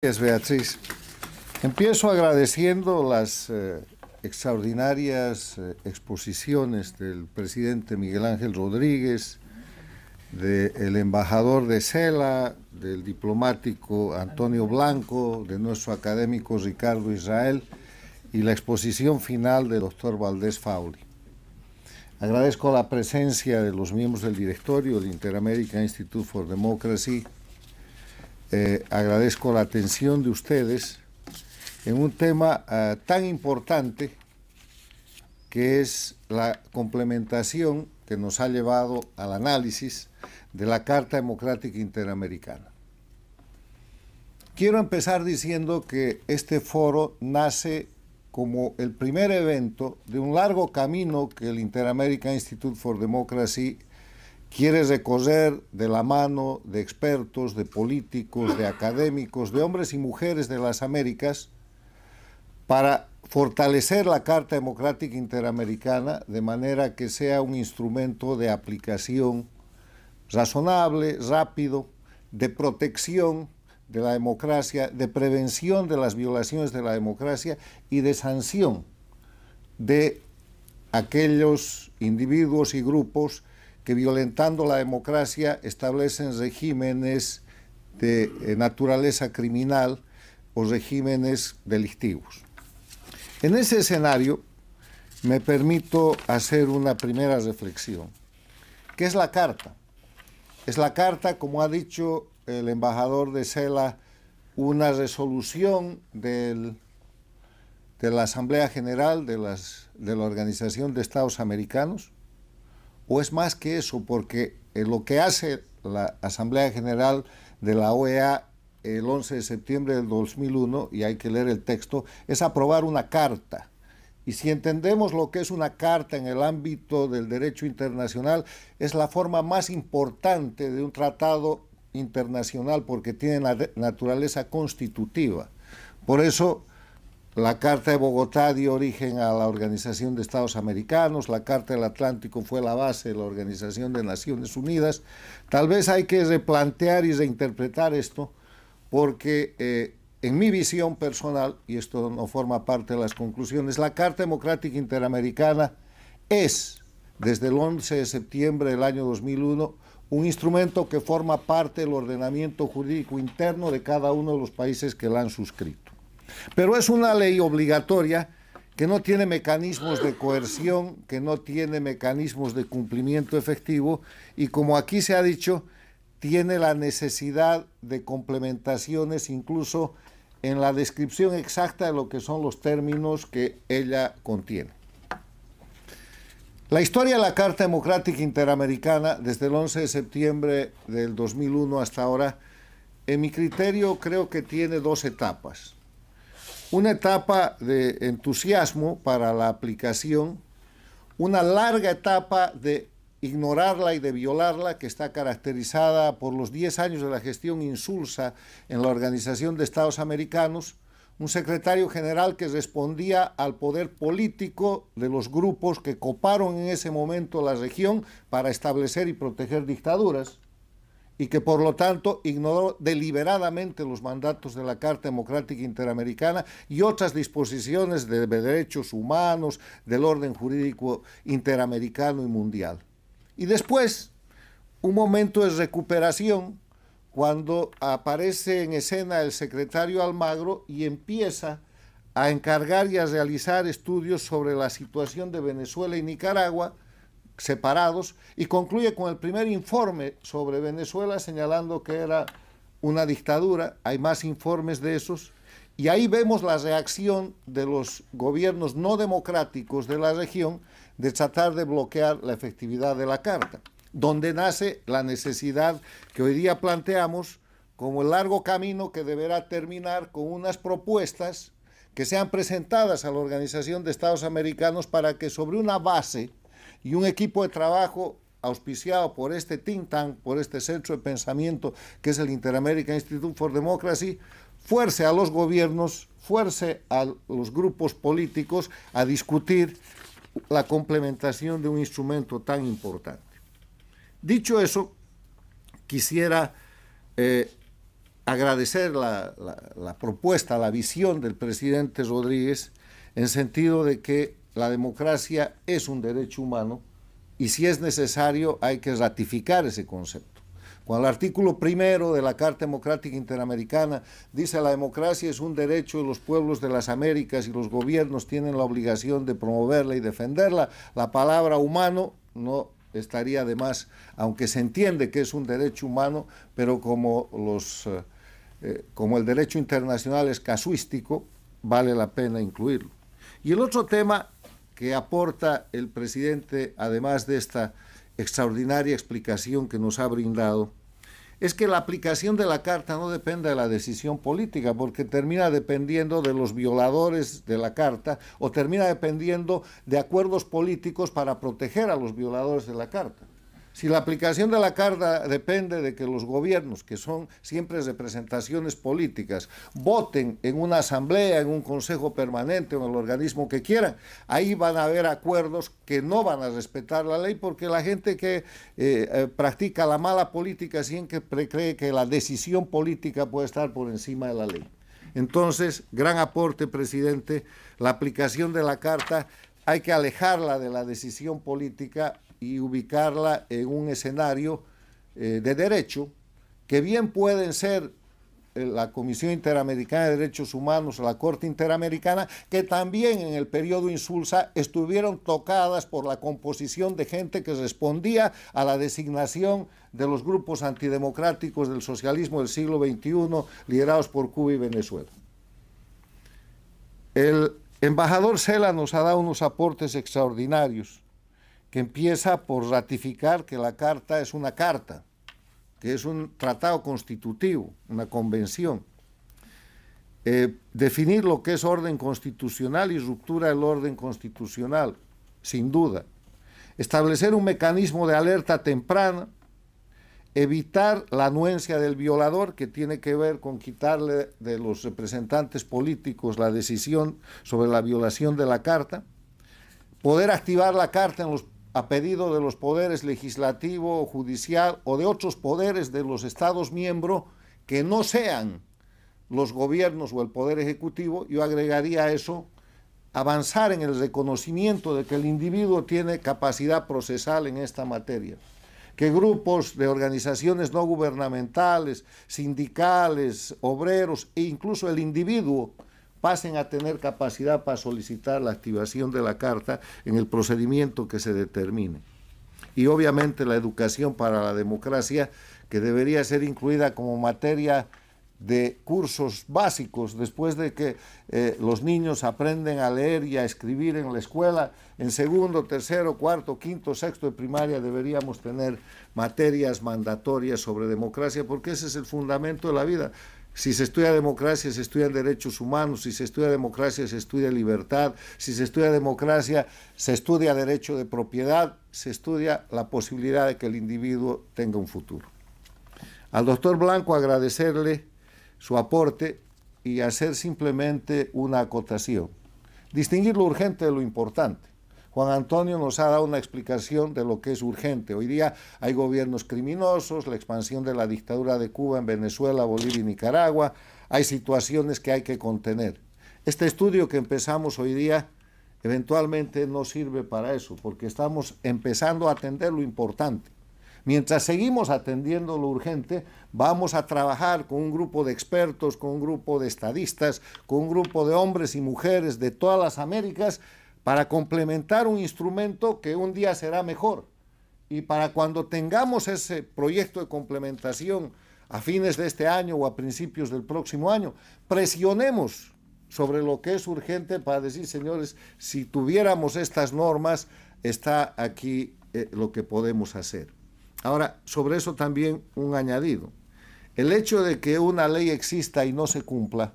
Gracias, Beatriz. Empiezo agradeciendo las extraordinarias exposiciones del presidente Miguel Ángel Rodríguez, del embajador de CELA, del diplomático Antonio Blanco, de nuestro académico Ricardo Israel y la exposición final del doctor Valdés Fauri. Agradezco la presencia de los miembros del directorio del Inter-American Institute for Democracy. Agradezco la atención de ustedes en un tema tan importante que es la complementación que nos ha llevado al análisis de la Carta Democrática Interamericana. Quiero empezar diciendo que este foro nace como el primer evento de un largo camino que el Inter-American Institute for Democracy quiere recorrer de la mano de expertos, de políticos, de académicos, de hombres y mujeres de las Américas para fortalecer la Carta Democrática Interamericana de manera que sea un instrumento de aplicación razonable, rápido, de protección de la democracia, de prevención de las violaciones de la democracia y de sanción de aquellos individuos y grupos que violentando la democracia establecen regímenes de naturaleza criminal o regímenes delictivos. En ese escenario me permito hacer una primera reflexión. ¿Qué es la Carta? Es la Carta, como ha dicho el embajador de CELA, una resolución de la Asamblea General de la Organización de Estados Americanos, o es más que eso, porque lo que hace la Asamblea General de la OEA el 11 de septiembre del 2001, y hay que leer el texto, es aprobar una carta. Y si entendemos lo que es una carta en el ámbito del derecho internacional, es la forma más importante de un tratado internacional porque tiene naturaleza constitutiva. Por eso, la Carta de Bogotá dio origen a la Organización de Estados Americanos, la Carta del Atlántico fue la base de la Organización de Naciones Unidas. Tal vez hay que replantear y reinterpretar esto, porque en mi visión personal, y esto no forma parte de las conclusiones, la Carta Democrática Interamericana es, desde el 11 de septiembre del año 2001, un instrumento que forma parte del ordenamiento jurídico interno de cada uno de los países que la han suscrito. Pero es una ley obligatoria que no tiene mecanismos de coerción, que no tiene mecanismos de cumplimiento efectivo y, como aquí se ha dicho, tiene la necesidad de complementaciones incluso en la descripción exacta de lo que son los términos que ella contiene. La historia de la Carta Democrática Interamericana, desde el 11 de septiembre del 2001 hasta ahora, en mi criterio creo que tiene dos etapas. Una etapa de entusiasmo para la aplicación, una larga etapa de ignorarla y de violarla, que está caracterizada por los 10 años de la gestión insulsa en la Organización de Estados Americanos, un secretario general que respondía al poder político de los grupos que coparon en ese momento la región para establecer y proteger dictaduras, y que por lo tanto ignoró deliberadamente los mandatos de la Carta Democrática Interamericana y otras disposiciones de derechos humanos, del orden jurídico interamericano y mundial. Y después, un momento de recuperación, cuando aparece en escena el secretario Almagro y empieza a encargar y a realizar estudios sobre la situación de Venezuela y Nicaragua, separados, y concluye con el primer informe sobre Venezuela señalando que era una dictadura. Hay más informes de esos, y ahí vemos la reacción de los gobiernos no democráticos de la región de tratar de bloquear la efectividad de la Carta, donde nace la necesidad que hoy día planteamos como el largo camino que deberá terminar con unas propuestas que sean presentadas a la Organización de Estados Americanos para que sobre una base y un equipo de trabajo auspiciado por este think tank, por este centro de pensamiento que es el Inter-American Institute for Democracy, fuerce a los gobiernos, fuerce a los grupos políticos a discutir la complementación de un instrumento tan importante. Dicho eso, quisiera agradecer la propuesta, la visión del presidente Rodríguez, en sentido de que la democracia es un derecho humano y si es necesario hay que ratificar ese concepto. Cuando el artículo primero de la Carta Democrática Interamericana dice la democracia es un derecho de los pueblos de las Américas y los gobiernos tienen la obligación de promoverla y defenderla, la palabra humano no estaría de más, aunque se entiende que es un derecho humano, pero como el derecho internacional es casuístico, vale la pena incluirlo. Y el otro tema que aporta el presidente, además de esta extraordinaria explicación que nos ha brindado, es que la aplicación de la Carta no depende de la decisión política, porque termina dependiendo de los violadores de la Carta o termina dependiendo de acuerdos políticos para proteger a los violadores de la Carta. Si la aplicación de la Carta depende de que los gobiernos, que son siempre representaciones políticas, voten en una asamblea, en un consejo permanente o en el organismo que quieran, ahí van a haber acuerdos que no van a respetar la ley porque la gente que practica la mala política siempre cree que la decisión política puede estar por encima de la ley. Entonces, gran aporte, presidente, la aplicación de la Carta hay que alejarla de la decisión política y ubicarla en un escenario de derecho, que bien pueden ser la Comisión Interamericana de Derechos Humanos o la Corte Interamericana, que también en el periodo Insulza estuvieron tocadas por la composición de gente que respondía a la designación de los grupos antidemocráticos del socialismo del siglo XXI, liderados por Cuba y Venezuela. El embajador Cela nos ha dado unos aportes extraordinarios, que empieza por ratificar que la Carta es una carta, que es un tratado constitutivo, una convención. Definir lo que es orden constitucional y ruptura del orden constitucional, sin duda. Establecer un mecanismo de alerta temprana, evitar la anuencia del violador, que tiene que ver con quitarle de los representantes políticos la decisión sobre la violación de la Carta, poder activar la Carta a pedido de los poderes legislativo, judicial o de otros poderes de los Estados miembros que no sean los gobiernos o el Poder Ejecutivo. Yo agregaría a eso avanzar en el reconocimiento de que el individuo tiene capacidad procesal en esta materia, que grupos de organizaciones no gubernamentales, sindicales, obreros e incluso el individuo pasen a tener capacidad para solicitar la activación de la Carta en el procedimiento que se determine. Y obviamente la educación para la democracia, que debería ser incluida como materia de cursos básicos, después de que los niños aprenden a leer y a escribir en la escuela, en segundo, tercero, cuarto, quinto, sexto de primaria deberíamos tener materias mandatorias sobre democracia, porque ese es el fundamento de la vida. Si se estudia democracia, se estudian derechos humanos. Si se estudia democracia, se estudia libertad. Si se estudia democracia, se estudia derecho de propiedad. Se estudia la posibilidad de que el individuo tenga un futuro. Al doctor Blanco agradecerle su aporte y hacer simplemente una acotación. Distinguir lo urgente de lo importante. Juan Antonio nos ha dado una explicación de lo que es urgente. Hoy día hay gobiernos criminosos, la expansión de la dictadura de Cuba en Venezuela, Bolivia y Nicaragua, hay situaciones que hay que contener. Este estudio que empezamos hoy día eventualmente no sirve para eso, porque estamos empezando a atender lo importante. Mientras seguimos atendiendo lo urgente, vamos a trabajar con un grupo de expertos, con un grupo de estadistas, con un grupo de hombres y mujeres de todas las Américas, para complementar un instrumento que un día será mejor. Y para cuando tengamos ese proyecto de complementación a fines de este año o a principios del próximo año, presionemos sobre lo que es urgente para decir, señores, si tuviéramos estas normas, está aquí lo que podemos hacer. Ahora, sobre eso también un añadido. El hecho de que una ley exista y no se cumpla,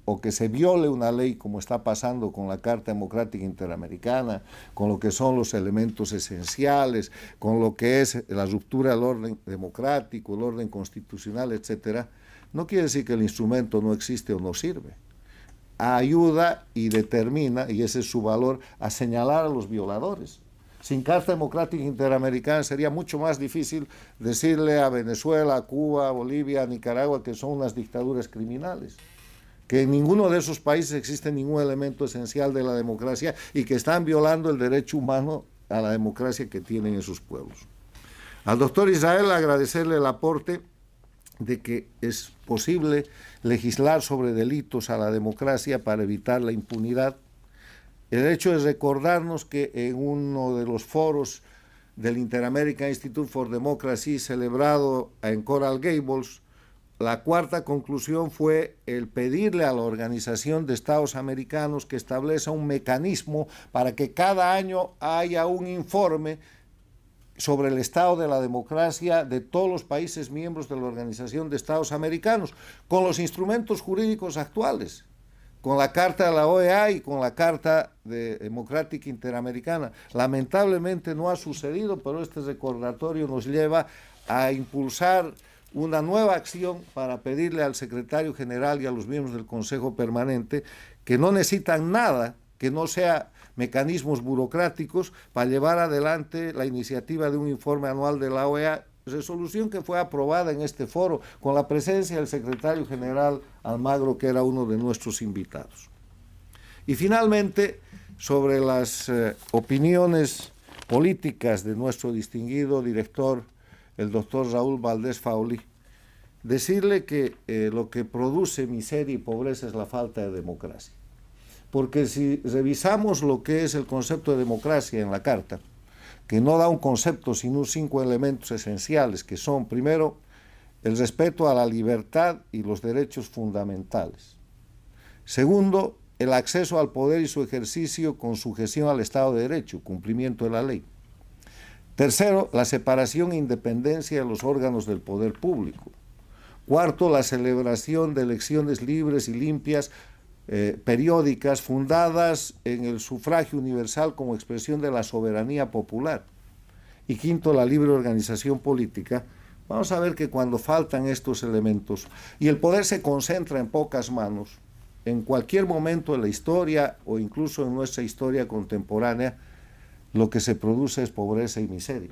o que se viole una ley, como está pasando con la Carta Democrática Interamericana, con lo que son los elementos esenciales, con lo que es la ruptura del orden democrático, el orden constitucional, etcétera, no quiere decir que el instrumento no existe o no sirve. Ayuda y determina, y ese es su valor, a señalar a los violadores. Sin Carta Democrática Interamericana sería mucho más difícil decirle a Venezuela, a Cuba, a Bolivia, a Nicaragua que son unas dictaduras criminales, que en ninguno de esos países existe ningún elemento esencial de la democracia y que están violando el derecho humano a la democracia que tienen esos pueblos. Al doctor Israel agradecerle el aporte de que es posible legislar sobre delitos a la democracia para evitar la impunidad. El hecho es recordarnos que en uno de los foros del Inter-American Institute for Democracy celebrado en Coral Gables, la cuarta conclusión fue el pedirle a la Organización de Estados Americanos que establezca un mecanismo para que cada año haya un informe sobre el estado de la democracia de todos los países miembros de la Organización de Estados Americanos, con los instrumentos jurídicos actuales, con la Carta de la OEA y con la Carta Democrática Interamericana. Lamentablemente no ha sucedido, pero este recordatorio nos lleva a impulsar una nueva acción para pedirle al secretario general y a los miembros del Consejo Permanente que no necesitan nada que no sea mecanismos burocráticos para llevar adelante la iniciativa de un informe anual de la OEA, resolución que fue aprobada en este foro con la presencia del secretario general Almagro, que era uno de nuestros invitados. Y finalmente, sobre las opiniones políticas de nuestro distinguido director, el doctor Raúl Valdés Fauli, decirle que lo que produce miseria y pobreza es la falta de democracia. Porque si revisamos lo que es el concepto de democracia en la Carta, que no da un concepto sino 5 elementos esenciales, que son, primero, el respeto a la libertad y los derechos fundamentales. Segundo, el acceso al poder y su ejercicio con sujeción al Estado de Derecho, cumplimiento de la ley. Tercero, la separación e independencia de los órganos del poder público. Cuarto, la celebración de elecciones libres y limpias, periódicas, fundadas en el sufragio universal como expresión de la soberanía popular. Y quinto, la libre organización política. Vamos a ver que cuando faltan estos elementos y el poder se concentra en pocas manos, en cualquier momento de la historia o incluso en nuestra historia contemporánea, lo que se produce es pobreza y miseria.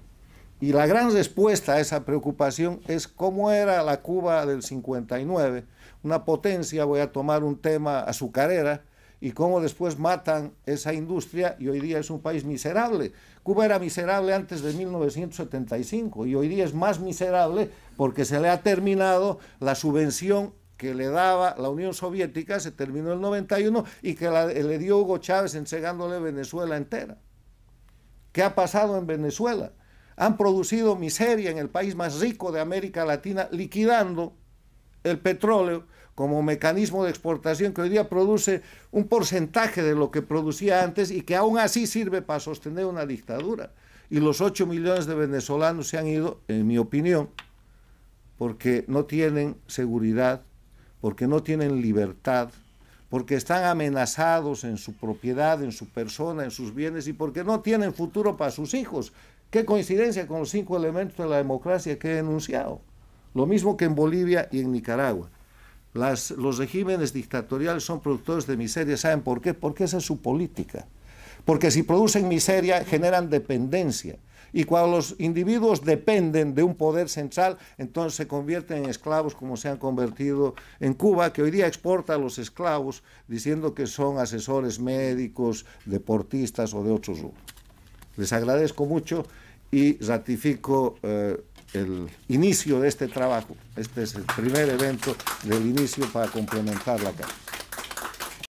Y la gran respuesta a esa preocupación es cómo era la Cuba del 59, una potencia, voy a tomar un tema azucarera, y cómo después matan esa industria y hoy día es un país miserable. Cuba era miserable antes de 1975 y hoy día es más miserable porque se le ha terminado la subvención que le daba la Unión Soviética, se terminó en el 91, y que le dio Hugo Chávez entregándole Venezuela entera. ¿Qué ha pasado en Venezuela? Han producido miseria en el país más rico de América Latina, liquidando el petróleo como mecanismo de exportación que hoy día produce un porcentaje de lo que producía antes y que aún así sirve para sostener una dictadura. Y los 8 millones de venezolanos se han ido, en mi opinión, porque no tienen seguridad, porque no tienen libertad, porque están amenazados en su propiedad, en su persona, en sus bienes, y porque no tienen futuro para sus hijos. Qué coincidencia con los 5 elementos de la democracia que he enunciado. Lo mismo que en Bolivia y en Nicaragua. Los regímenes dictatoriales son productores de miseria. ¿Saben por qué? Porque esa es su política. Porque si producen miseria, generan dependencia. Y cuando los individuos dependen de un poder central, entonces se convierten en esclavos, como se han convertido en Cuba, que hoy día exporta a los esclavos diciendo que son asesores médicos, deportistas o de otros rubros. Les agradezco mucho y ratifico el inicio de este trabajo. Este es el primer evento del inicio para complementar la Carta.